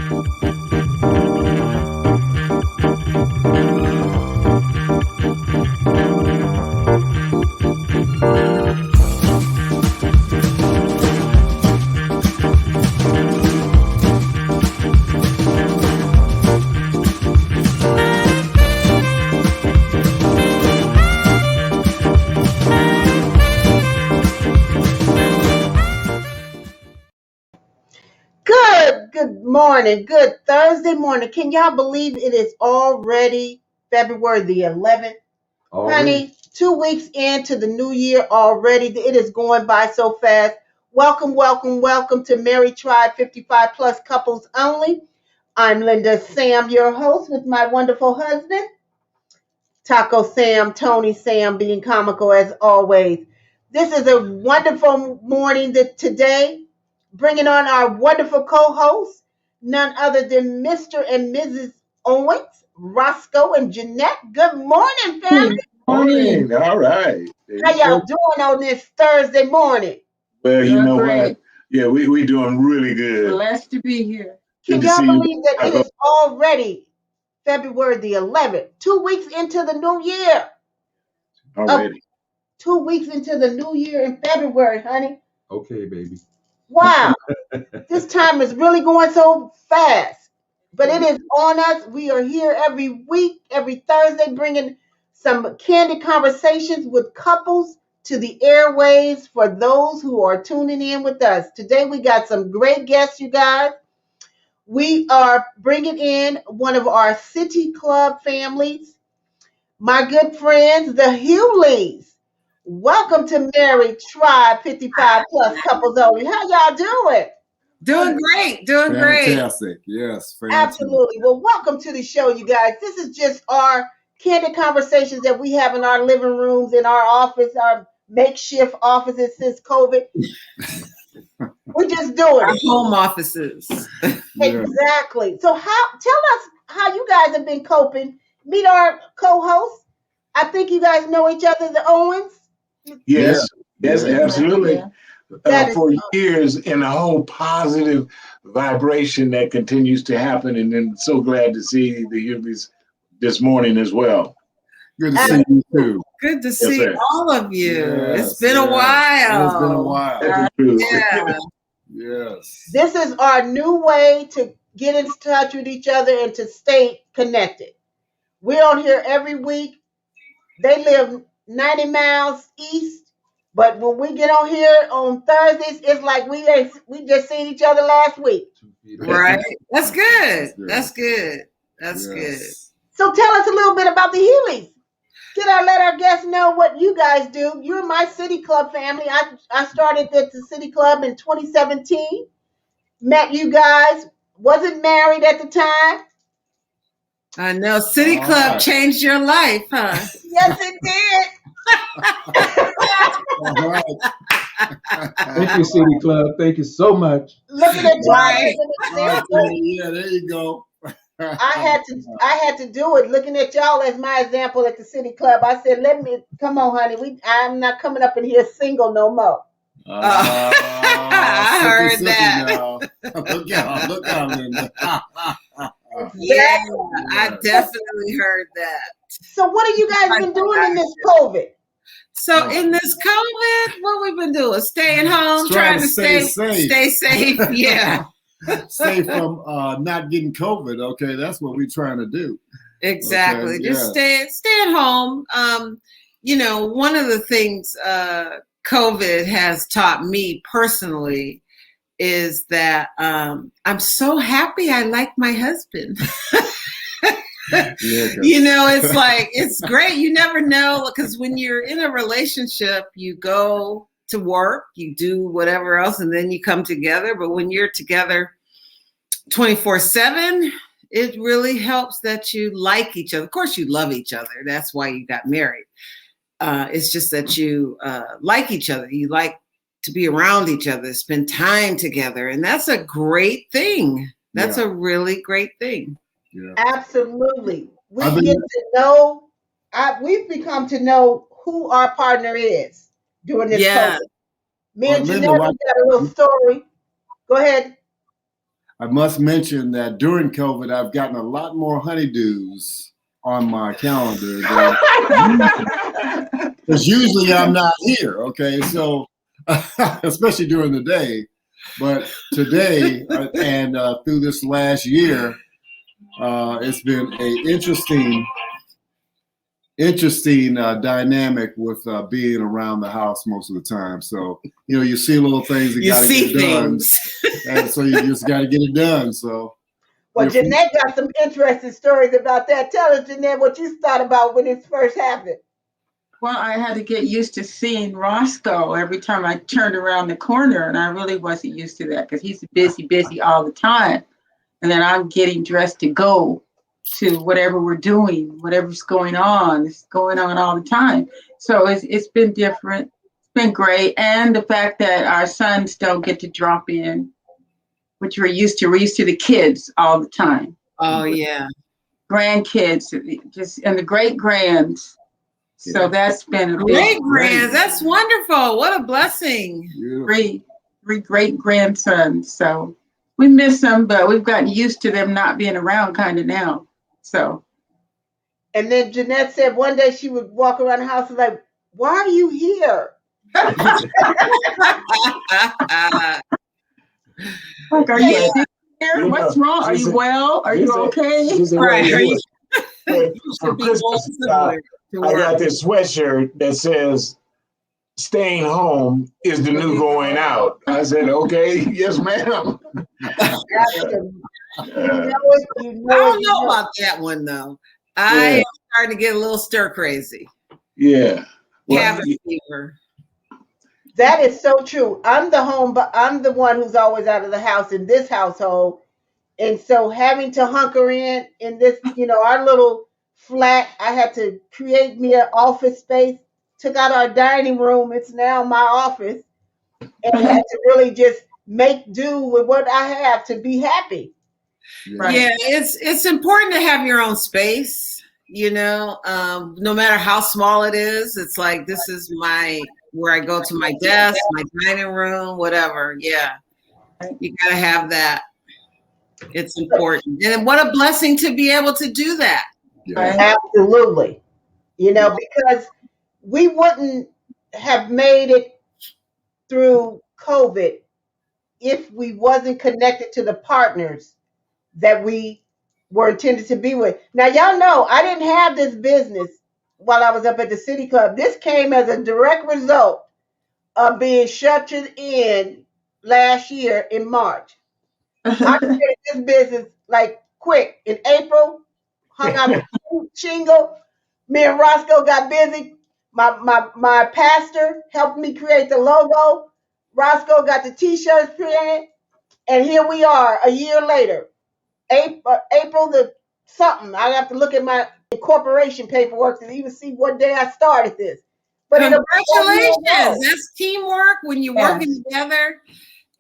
Good morning. Good Thursday morning. Can y'all believe it is already February the 11th? Honey, 2 weeks into the new year already. It is going by so fast. Welcome, welcome, welcome to Mary Tribe 55 Plus Couples Only. I'm Linda Sam, your host, with my wonderful husband, Taco Sam, Tony Sam, being comical as always. This is a wonderful morning today, bringing on our wonderful co-hosts, none other than Mr. and Mrs. Owens, Roscoe, and Jeanette. Good morning, family. Morning. All right. How y'all doing on this Thursday morning? Well, you know what? Yeah, we doing really good. Blessed to be here. Can y'all believe that it is already February the 11th, 2 weeks into the new year? Already. 2 weeks into the new year in February, honey. Okay, baby. Wow. This time is really going so fast. But it is on us. We are here every week, every Thursday, bringing some candid conversations with couples to the airwaves for those who are tuning in with us. Today, we got some great guests, you guys. We are bringing in one of our City Club families, my good friends, the Huleys. Welcome to Mary Tribe 55 Plus Couples Only. How y'all doing? Doing great. Doing Fantastic. Yes. Fantastic. Absolutely. Well, welcome to the show, you guys. This is just our candid conversations that we have in our living rooms, in our office, our makeshift offices since COVID. We're just doing our it. home offices. Exactly. So tell us how you guys have been coping. Meet our co-hosts. I think you guys know each other, the Owens. Yes, absolutely. Yeah. For years, in a whole positive vibration that continues to happen, and then so glad to see the Huleys this morning as well. Good to see you too. Good to see all of you. Yes, it's been a while. It's been a while. Yeah. Yes. This is our new way to get in touch with each other and to stay connected. We're on here every week. They live 90 miles east, but when we get on here on Thursdays, it's like we just seen each other last week. Right. That's good. That's good. That's good. So tell us a little bit about the Huleys. Let our guests know what you guys do. You're my City Club family. I started at the City Club in 2017. Met you guys. Wasn't married at the time. I know. City Club changed your life, huh? Yes, it did. All right. Thank you, City Club. Thank you so much. Looking at y'all. Yeah, there you go. I had to do it. Looking at y'all as my example at the City Club, I said, come on, honey. I'm not coming up in here single no more. I heard that. Look out, Linda. Yeah, I definitely heard that. So what have you guys been doing in this COVID? So in this COVID, what we've been doing? Staying home, trying to stay safe. Yeah. Stay from not getting COVID. Okay, that's what we're trying to do. Exactly. Okay, just stay at home. One of the things COVID has taught me personally is that I'm so happy I like my husband. It's like, it's great. You never know, because when you're in a relationship, you go to work, you do whatever else, and then you come together. But when you're together 24/7, it really helps that you like each other. Of course, you love each other. That's why you got married. It's just that you like each other. You like to be around each other, spend time together. And that's a great thing. That's a really great thing. Yeah. Absolutely. We've become to know who our partner is during this COVID. Me and Jeanette, we got a little story. Go ahead. I must mention that during COVID, I've gotten a lot more honeydews on my calendar because usually I'm not here. Okay, so especially during the day, but today and through this last year, it's been an interesting dynamic with being around the house most of the time. So, you see little things that got to get done. And so you just got to get it done. So, well, Jeanette got some interesting stories about that. Tell us, Jeanette, what you thought about when it first happened. Well, I had to get used to seeing Roscoe every time I turned around the corner, and I really wasn't used to that because he's busy all the time. And then I'm getting dressed to go to whatever we're doing, whatever's going on. It's going on all the time. So it's been different. It's been great. And the fact that our sons don't get to drop in, which we're used to. We're used to the kids all the time. Oh, yeah. Grandkids, just and the great-grands. So that's been a big great-grands. That's wonderful. What a blessing. Three great-grandsons. So we miss them, but we've gotten used to them not being around kind of now. So. And then Jeanette said one day she would walk around the house and like, why are you here? Like, are you here? What's wrong? Are you well? Are you okay? Right. Are you for Christmas, I got this sweatshirt that says staying home is the new going out. I said, okay, yes, ma'am. I don't know about that one, though. I am starting to get a little stir crazy. Yeah. Cabin fever. That is so true. I'm the one who's always out of the house in this household. And so having to hunker in this, our little flat, I had to create me an office space, took out our dining room. It's now my office. And I had to really just make do with what I have to be happy. Right. Yeah, it's important to have your own space, no matter how small it is. It's like, this is where I go to my desk, my dining room, whatever. Yeah, you got to have that. It's important. And what a blessing to be able to do that. Yeah. Absolutely. Because we wouldn't have made it through COVID if we wasn't connected to the partners that we were intended to be with. Now, y'all know I didn't have this business while I was up at the City Club. This came as a direct result of being shuttered in last year in March. I created this business like quick in April, hung out with Shingle. Me and Roscoe got busy. My pastor helped me create the logo. Roscoe got the t-shirts printed. And here we are a year later. April the something. I have to look at my incorporation paperwork to even see what day I started this. But congratulations. That's teamwork when you're working together.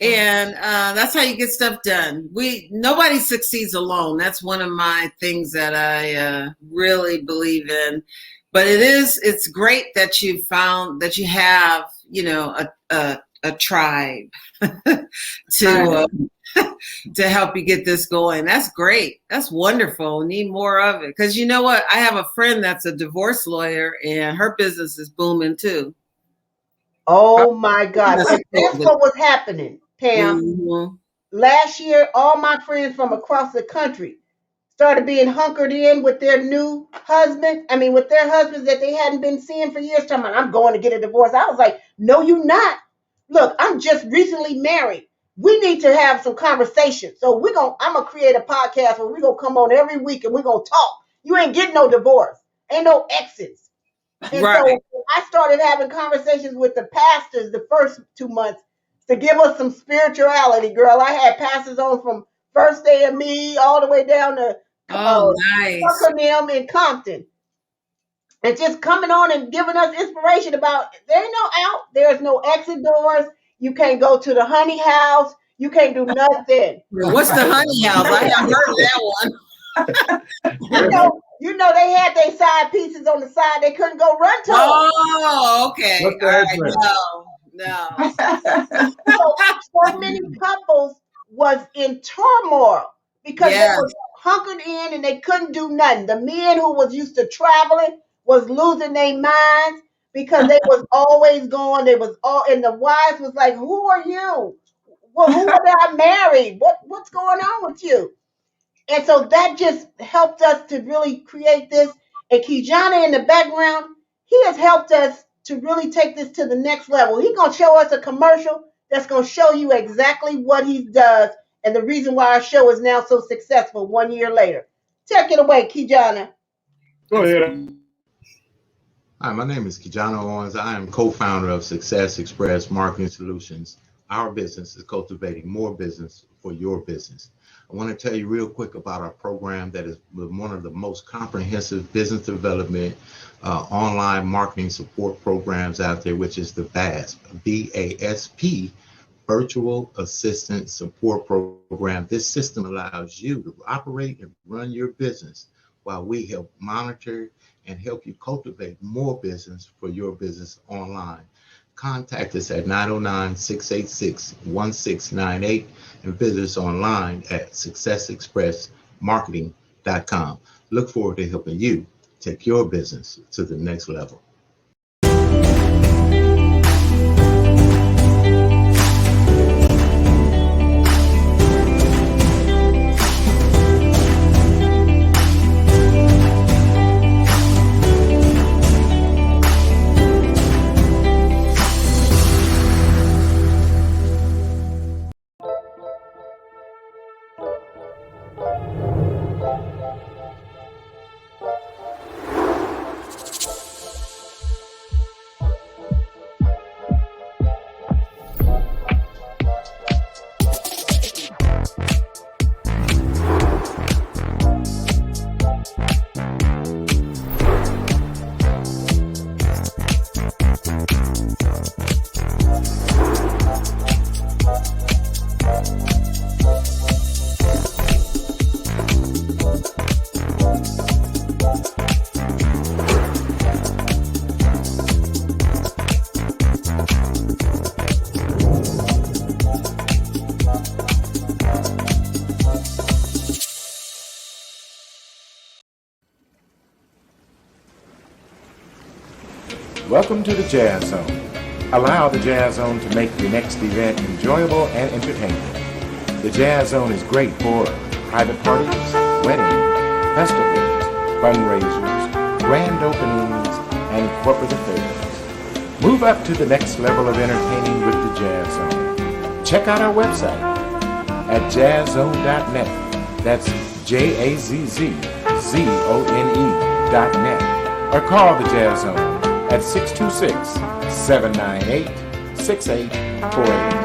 And that's how you get stuff done. Nobody succeeds alone. That's one of my things that I really believe in. But it's great that you found that you have, a tribe to help you get this going. That's great. That's wonderful. We need more of it. Because you know what? I have a friend that's a divorce lawyer and her business is booming too. Oh my God. That's what was happening, Pam. Mm-hmm. Last year, all my friends from across the country started being hunkered in with their husbands that they hadn't been seeing for years. Talking about, I'm going to get a divorce. I was like, no, you're not. Look, I'm just recently married. We need to have some conversation. So I'm going to create a podcast where we're going to come on every week and we're going to talk. You ain't getting no divorce. Ain't no exits. And so I started having conversations with the pastors the first 2 months to give us some spirituality, girl. I had pastors on from First Day of Me all the way down to Buckingham in Compton. And just coming on and giving us inspiration about there ain't no out. There's no exit doors. You can't go to the honey house. You can't do nothing. What's the honey house? I haven't heard of that one. You know they had their side pieces on the side. They couldn't go run to. Oh, okay. All right. No. So many couples was in turmoil because Yeah. they were hunkered in and they couldn't do nothing. The men who was used to traveling was losing their minds because they was always going. They was all, and the wives was like, "Who are you? Well, who are I married? What's going on with you?" And so that just helped us to really create this. And Kijana in the background, he has helped us to really take this to the next level. He's going to show us a commercial that's going to show you exactly what he does and the reason why our show is now so successful 1 year later. Take it away, Kijana. Go ahead. Hi, my name is Kijana Owens. I am co-founder of Success Express Marketing Solutions. Our business is cultivating more business for your business. I want to tell you real quick about our program that is one of the most comprehensive business development online marketing support programs out there, which is the VASP, VASP, Virtual Assistant Support Program. This system allows you to operate and run your business while we help monitor and help you cultivate more business for your business online. Contact us at 909-686-1698 and visit us online at successexpressmarketing.com. Look forward to helping you take your business to the next level. Welcome to the Jazz Zone. Allow the Jazz Zone to make your next event enjoyable and entertaining. The Jazz Zone is great for private parties, weddings, festivals, fundraisers, grand openings, and corporate affairs. Move up to the next level of entertaining with the Jazz Zone. Check out our website at jazzzone.net. That's JAZZZONE.net. Or call the Jazz Zone at 626-798-6848.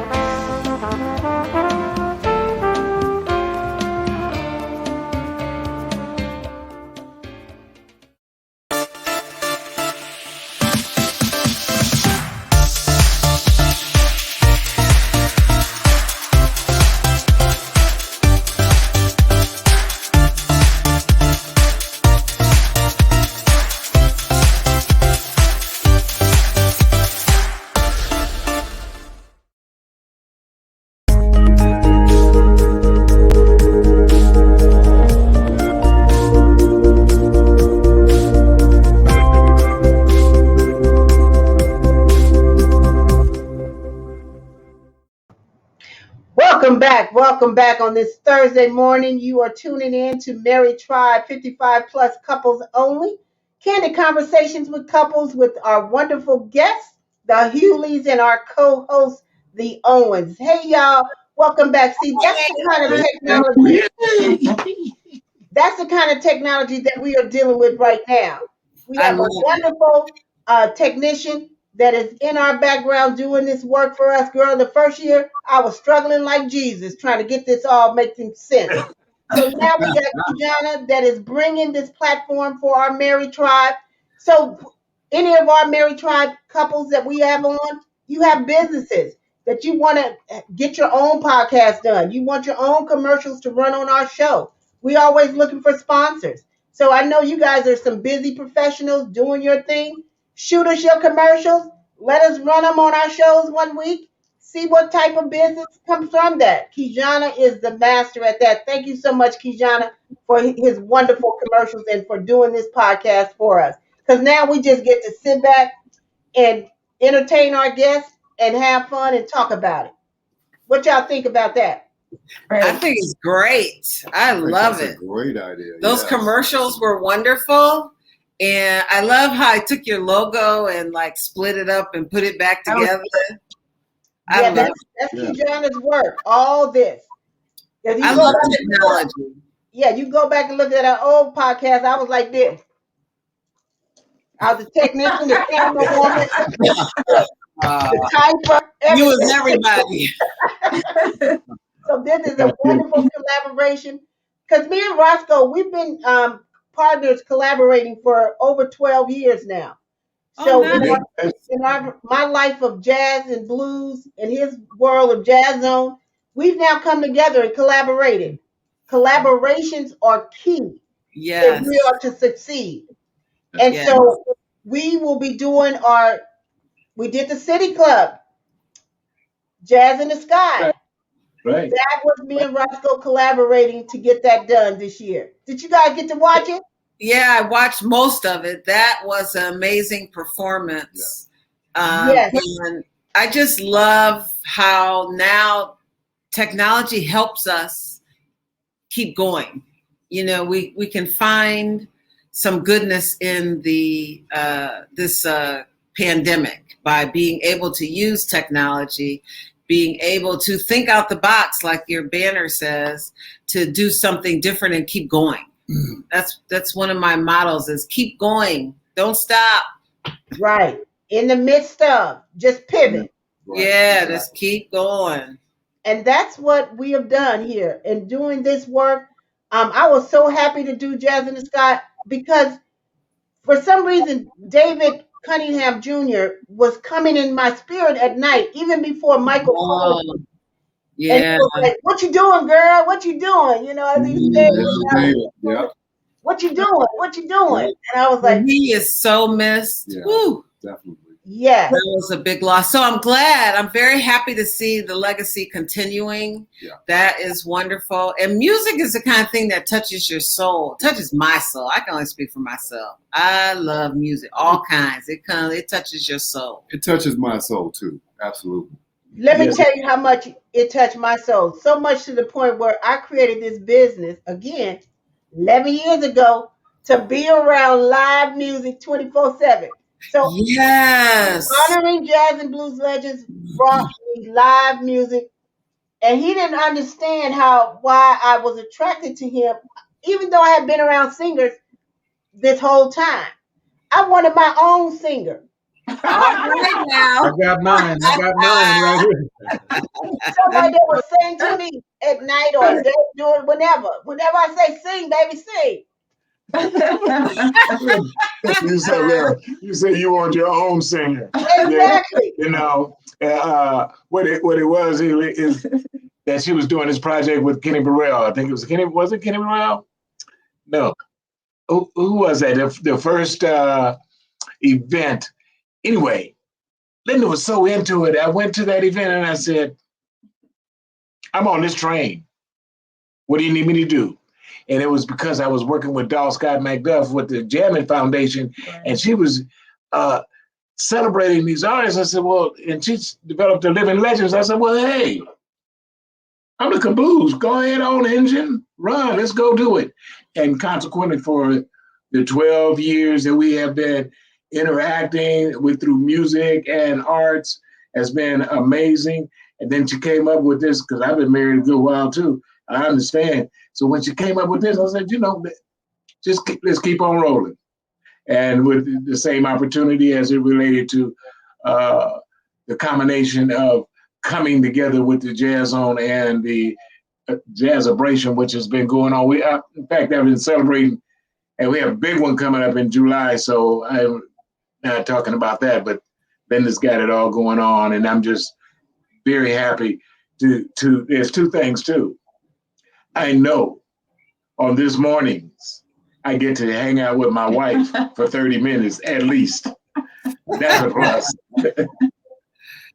Welcome back on this Thursday morning. You are tuning in to Married Tribe 55 plus couples only. Candid conversations with couples with our wonderful guests, the Huleys, and our co-host, the Owens. Hey y'all, welcome back. See, that's the kind of technology. That's the kind of technology that we are dealing with right now. We have a wonderful technician that is in our background doing this work for us. Girl, the first year I was struggling like Jesus trying to get this all making sense. So now we got Kijana that is bringing this platform for our Married Tribe. So any of our Married Tribe couples that we have on, you have businesses that you want to get your own podcast done. You want your own commercials to run on our show. We always looking for sponsors. So I know you guys are some busy professionals doing your thing. Shoot us your commercials. Let us run them on our shows 1 week. see what type of business comes from that. Kijana is the master at that. Thank you so much, Kijana, for his wonderful commercials and for doing this podcast for us. Because now we just get to sit back and entertain our guests and have fun and talk about it. What y'all think about that? I think it's great. I love that's it. A great idea. Those commercials were wonderful. And I love how I took your logo and like split it up and put it back together. That's Kijana's work. All this. I love technology. You go back and look at our old podcast. I was like this. I was the technician, the camera woman, the typer. You was everybody. So this is a wonderful collaboration. Because me and Roscoe, we've been partners collaborating for over 12 years now. So my life of jazz and blues and his world of Jazz Zone, we've now come together and collaborated. Collaborations are key if we are to succeed. And so we will be doing we did the City Club, Jazz in the Sky. Right. That was me and Roscoe collaborating to get that done this year. Did you guys get to watch it? Yeah, I watched most of it. That was an amazing performance. Yes. And I just love how now technology helps us keep going. You know, we can find some goodness in the this pandemic by being able to use technology, being able to think out the box, like your banner says, to do something different and keep going. That's one of my mottos is keep going. Don't stop. Right. In the midst of, just pivot. Right. Yeah, just keep going. And that's what we have done here in doing this work. I was so happy to do Jazz in the Sky because for some reason, David Cunningham Jr. was coming in my spirit at night, even before Michael called. Yeah. And he was like, "What you doing, girl? What you doing?" You know, as he said, "What you doing? What you doing?" And I was like, he is so missed. Yeah, woo. Definitely. Yes. That was a big loss. So I'm glad. I'm very happy to see the legacy continuing. Yeah. That is wonderful. And music is the kind of thing that touches your soul, touches my soul. I can only speak for myself. I love music, all kinds. It touches your soul. It touches my soul too. Absolutely. Let me tell you how much it touched my soul. So much to the point where I created this business again 11 years ago to be around live music 24/7. So yes, honoring jazz and blues legends brought me live music, and he didn't understand why I was attracted to him, even though I had been around singers this whole time. I wanted my own singer. Right now. I got mine right here. Somebody that would sing to me at night or do it whenever. Whenever I say sing, baby, sing. You say you want your own singer. Exactly. Yeah, you know, what it was is that she was doing this project with Kenny Burrell. I think it was Kenny. Was it Kenny Burrell? No. Who was that? The first event. Anyway, Linda was so into it. I went to that event and I said, "I'm on this train. What do you need me to do?" And it was because I was working with Doll Scott McDuff with the Jamming Foundation, and she was celebrating these artists. I said, "Well," and she developed the Living Legends. I said, "Well, hey, I'm the caboose. Go ahead on, engine, run. Let's go do it." And consequently, for the 12 years that we have been interacting with through music and arts, has been amazing. And then she came up with this because I've been married a good while too. I understand. So when she came up with this, I said, let's keep on rolling. And with the same opportunity as it related to the combination of coming together with the Jazz Zone and the Jazzabration, which has been going on. In fact, I've been celebrating, and we have a big one coming up in July. So I'm not talking about that, but Linda's got it all going on, and I'm just very happy to there's two things too. I know on this mornings, I get to hang out with my wife for 30 minutes at least. That's a plus.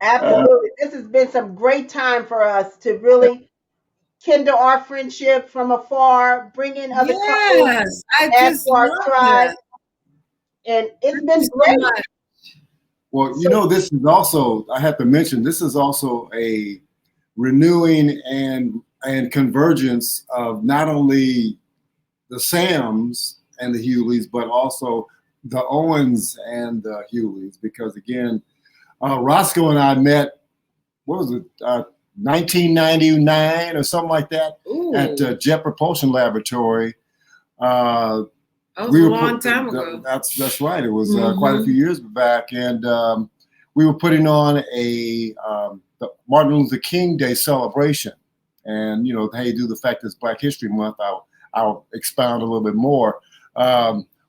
Absolutely. This has been some great time for us to really kindle our friendship from afar, bring in other couples, Yes, I add just to our love tribe, this. and it's Thank you been so great. much. Well, you know, this is also, I have to mention, this is also a renewing and convergence of not only the Sams and the Huleys, but also the Owens and the Huleys, because again, Roscoe and I met, what was it, 1999 or something like that, Ooh, at Jet Propulsion Laboratory. that was a long time ago. That's right. It was quite a few years back, and we were putting on the Martin Luther King Day celebration. And you know, hey, due to the fact that it's Black History Month, I'll expound a little bit more.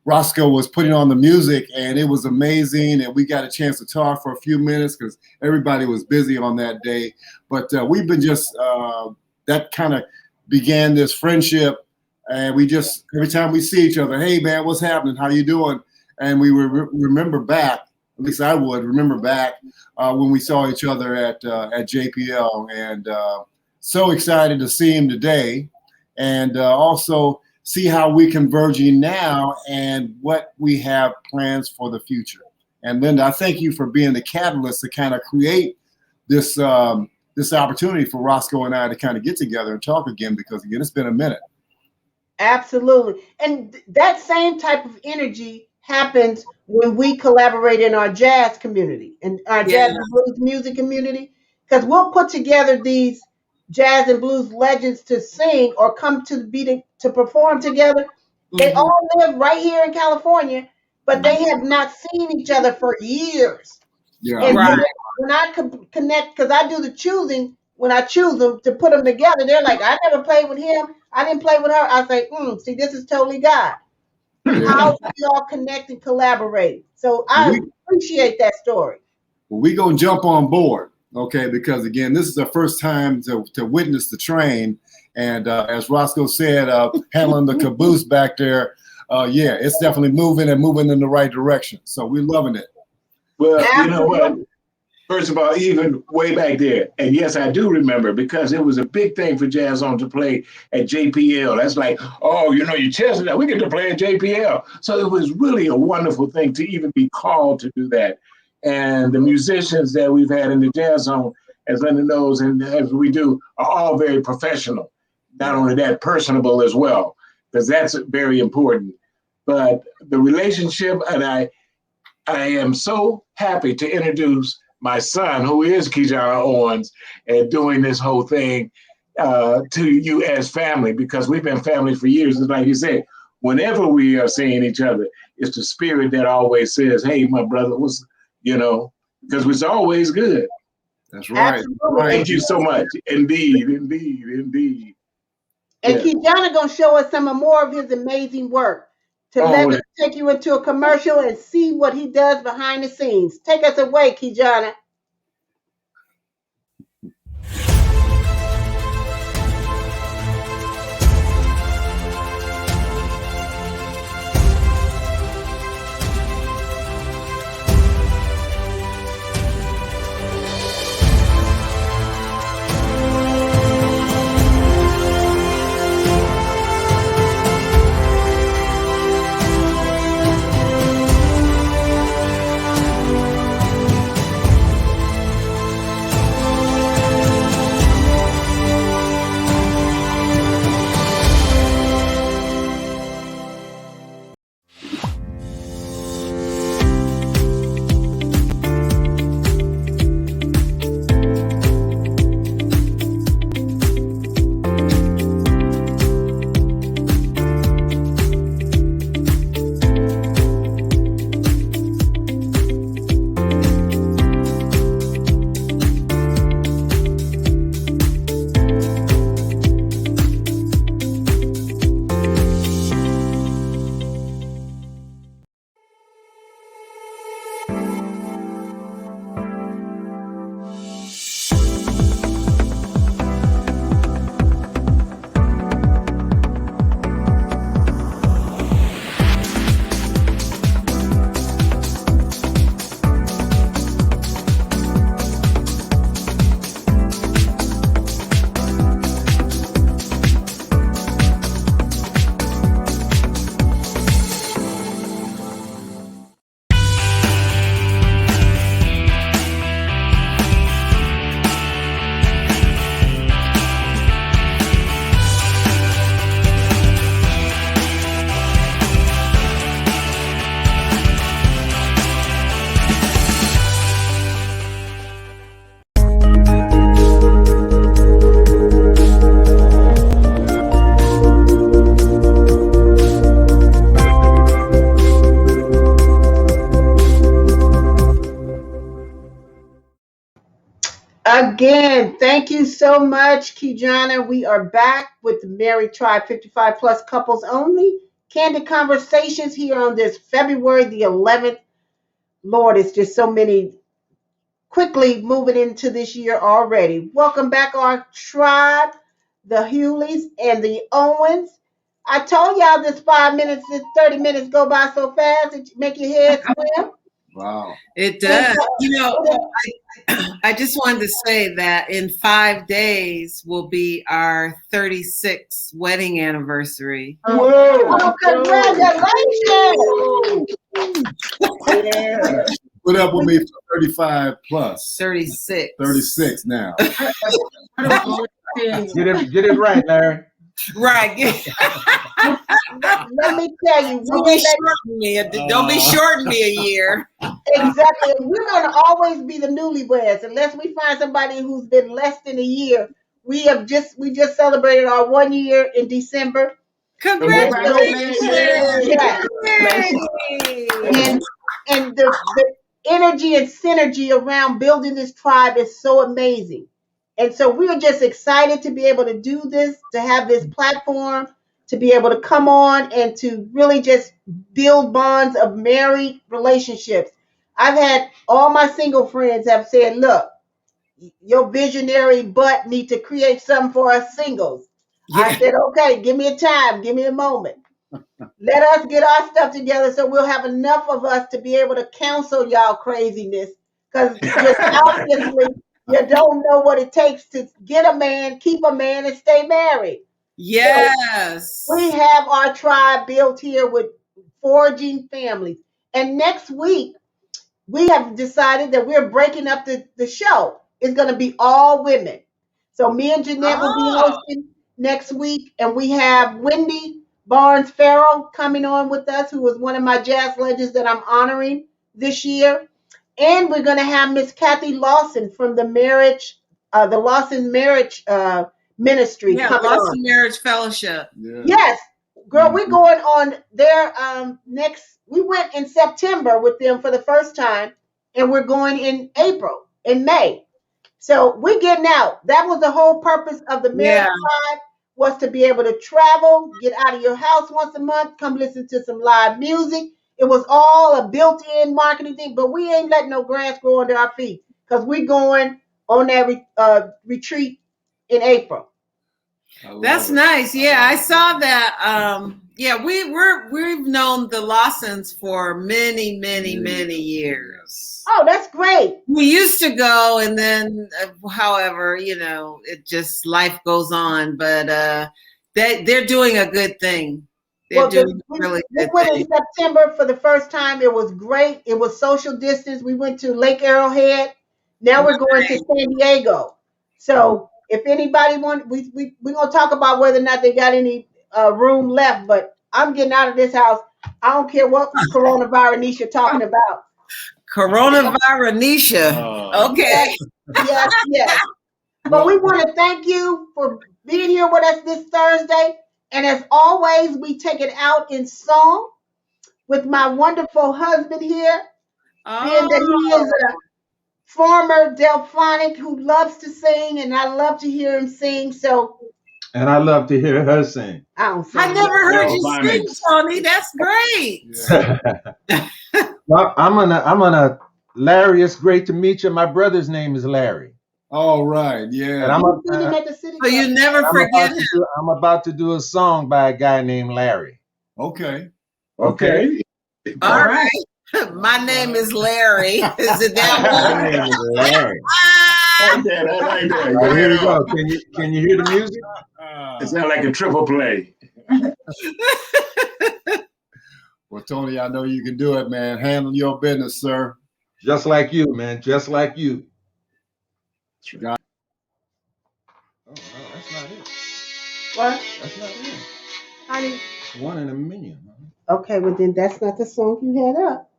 Roscoe was putting on the music, and it was amazing. And we got a chance to talk for a few minutes because everybody was busy on that day. But we've been just that kind of began this friendship. And we just, every time we see each other, hey man, what's happening? How you doing? And we would remember back, at least I would remember back when we saw each other at JPL, and so excited to see him today, and also see how we're converging now and what we have plans for the future. And Linda, I thank you for being the catalyst to kind of create this this opportunity for Roscoe and I to kind of get together and talk again, because again, it's been a minute. Absolutely. And that same type of energy happens when we collaborate in our jazz community and our jazz and blues music community, because we'll put together these jazz and blues legends to sing or come to to perform together. They all live right here in California, but they have not seen each other for years. Yeah, And Right. when I connect, because I do the choosing, when I choose them to put them together, they're like, I never played with him. I didn't play with her. I say, see, this is totally God. How we all connect and collaborate. So I appreciate that story. Well, we gonna jump on board, okay? Because again, this is the first time to witness the train, and as Roscoe said, handling the caboose back there, yeah, it's definitely moving in the right direction. So we're loving it. Well, you know what? Absolutely. First of all, even way back there, and yes, I do remember, because it was a big thing for Jazz On to play at JPL. That's like, oh, you know, you tested that, we get to play at JPL. So it was really a wonderful thing to even be called to do that. And the musicians that we've had in the Jazz Zone, as Linda knows, and as we do, are all very professional. Not only that, personable as well, because that's very important. But the relationship, and I am so happy to introduce my son, who is Kijana Owens, and doing this whole thing to you as family, because we've been family for years. And like you said, whenever we are seeing each other, it's the spirit that always says, hey, my brother, what's, you know, because it's always good. That's right. Absolutely. Thank you so much. Indeed, indeed, indeed. And Yeah. Kijana gonna show us some more of his amazing work. To let us take you into a commercial and see what he does behind the scenes. Take us away, Kijana. Again, thank you so much, Kijana. We are back with the Married Tribe 55 plus couples only. Candid conversations here on this February the 11th. Lord, it's just so many quickly moving into this year already. Welcome back, our tribe, the Huleys and the Owens. I told y'all this 5 minutes, this 30 minutes go by so fast, it make your head swim. Wow. It does. You know, I just wanted to say that in 5 days will be our 36th wedding anniversary. Whoa! Oh, congratulations! Yeah. Put up with me for 35 plus. 36. 36 now. Get it right, Larry. Right. Let me tell you, Don't be shorting me. Don't be shorting me a year. exactly. We're gonna always be the newlyweds unless we find somebody who's been less than a year. We just celebrated our 1 year in December. Congratulations. Yeah. And the energy and synergy around building this tribe is so amazing. And so we're just excited to be able to do this, to have this platform, to be able to come on and to really just build bonds of married relationships. I've had all my single friends have said, look, your visionary butt need to create something for us singles. Yeah. I said, okay, give me a time, give me a moment. Let us get our stuff together so we'll have enough of us to be able to counsel y'all craziness. Because just obviously you don't know what it takes to get a man, keep a man, and stay married. Yes. So we have our tribe built here with forging families. And next week, we have decided that we're breaking up the show. It's going to be all women. So me and Jeanette will be hosting next week, and we have Wendy Barnes Farrell coming on with us, who is one of my jazz legends that I'm honoring this year. And we're going to have Miss Kathy Lawson from the Lawson Marriage Ministry. Yeah, coming Lawson on. Marriage Fellowship. Yeah. Yes, girl, we're going on their we went in September with them for the first time, and we're going in April, in May. So we're getting out. That was the whole purpose of the Marriage Tribe, was to be able to travel, get out of your house once a month, come listen to some live music. It was all a built-in marketing thing, but we ain't letting no grass grow under our feet because we're going on that retreat in April. That's nice. Yeah, I saw that. Yeah, we've known the Lawsons for many years. Oh, that's great. We used to go, and then, however, it just life goes on. But they're doing a good thing. They're doing a really good we went thing. in September for the first time. It was great. It was social distance. We went to Lake Arrowhead. Now we're going to San Diego. So if anybody we're gonna talk about whether or not they got any room left. But I'm getting out of this house. I don't care what coronavirus Nisha talking about. Coronavirus Nisha. Okay. Yes. But we want to thank you for being here with us this Thursday. And as always, we take it out in song with my wonderful husband here, being that he is a former Delphonic who loves to sing, and I love to hear him sing. And I love to hear her sing. I never heard you sing, Tony. That's great. Well, I'm gonna Larry, it's great to meet you. My brother's name is Larry. All right, yeah. And so you never forget him. I'm about to do a song by a guy named Larry. Okay. All right. My name is Larry. Is it that one? My name is Larry. I like that. Right, here we go. Can you hear the music? It sounds like a triple play. Well, Tony, I know you can do it, man. Handle your business, sir. Just like you, man. Just like you. Oh, no, that's not it. What? That's not it. Honey. One in a million. Okay, well then that's not the song you had up.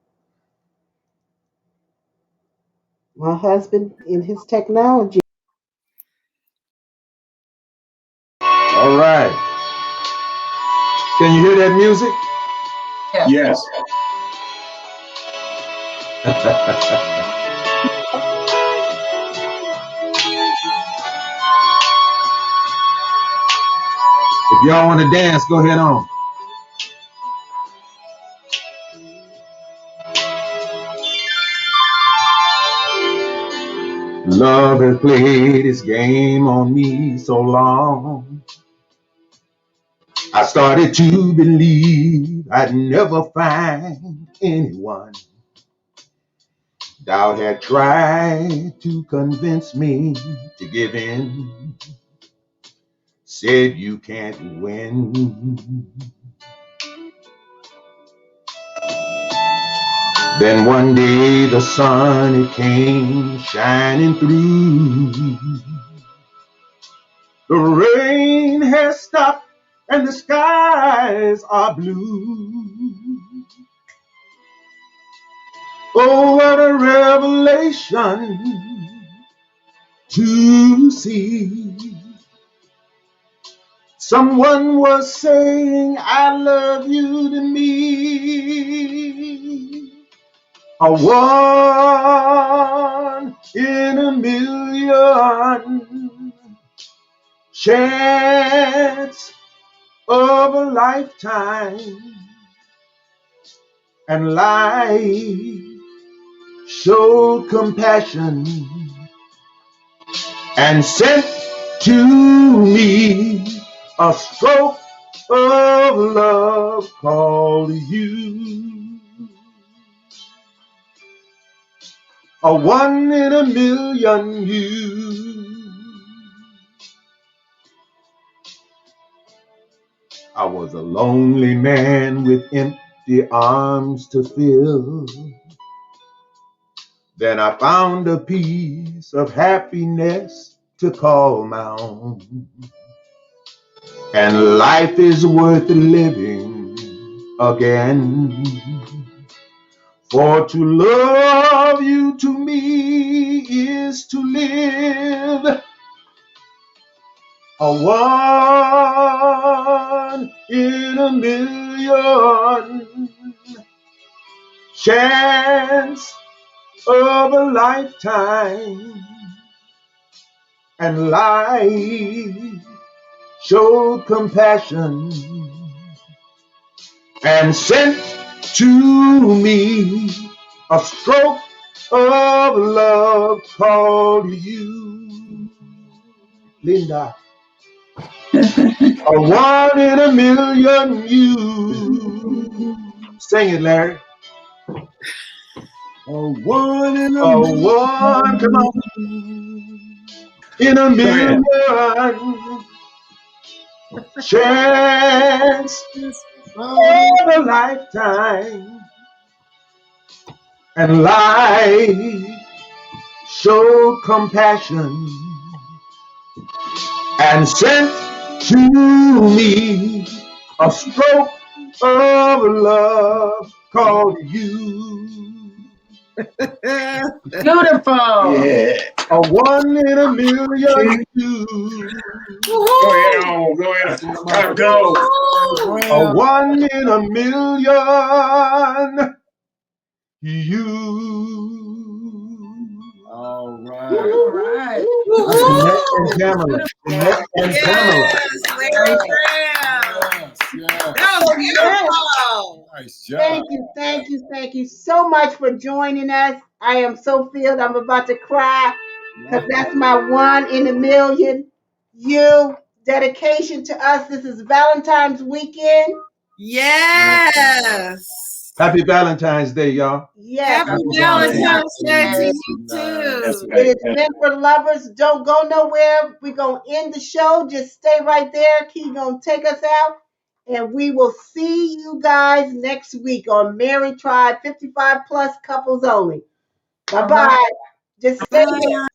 My husband in his technology. All right. Can you hear that music? Yes. Y'all want to dance? Go ahead on. Love has played its game on me so long. I started to believe I'd never find anyone. Doubt had tried to convince me to give in. Said you can't win. Then one day the sun it came shining through. The rain has stopped and the skies are blue. Oh, what a revelation to see. Someone was saying, I love you to me. A one in a million chance of a lifetime. And life showed compassion and sent to me a stroke of love called you. A one in a million you. I was a lonely man with empty arms to fill. Then I found a piece of happiness to call my own. And life is worth living again. For to love you to me is to live. A one in a million chance of a lifetime. And life showed compassion and sent to me a stroke of love called you. Linda. A one in a million you. Sing it, Larry. A one in a A million. one, come on. In a million chance of a lifetime. And life showed compassion and sent to me a stroke of love called you. Beautiful. Yeah. A one in a million you. Go ahead on. Go ahead on. Time go. A one in a million you. All right. All right. That's Jeanette and Pamela. Jeanette and Pamela. Yes, Larry Graham. Yes. That was beautiful. Nice job. Thank you so much for joining us. I am so filled. I'm about to cry because that's my one in a million. You, dedication to us. This is Valentine's weekend. Yes. Happy Valentine's Day, y'all. Yes, Happy Valentine's Day to you too. it is meant for lovers. Don't go nowhere. We're going to end the show. Just stay right there. Key going to take us out. And we will see you guys next week on Mary Tribe 55 plus couples only. Bye bye. Just stay here.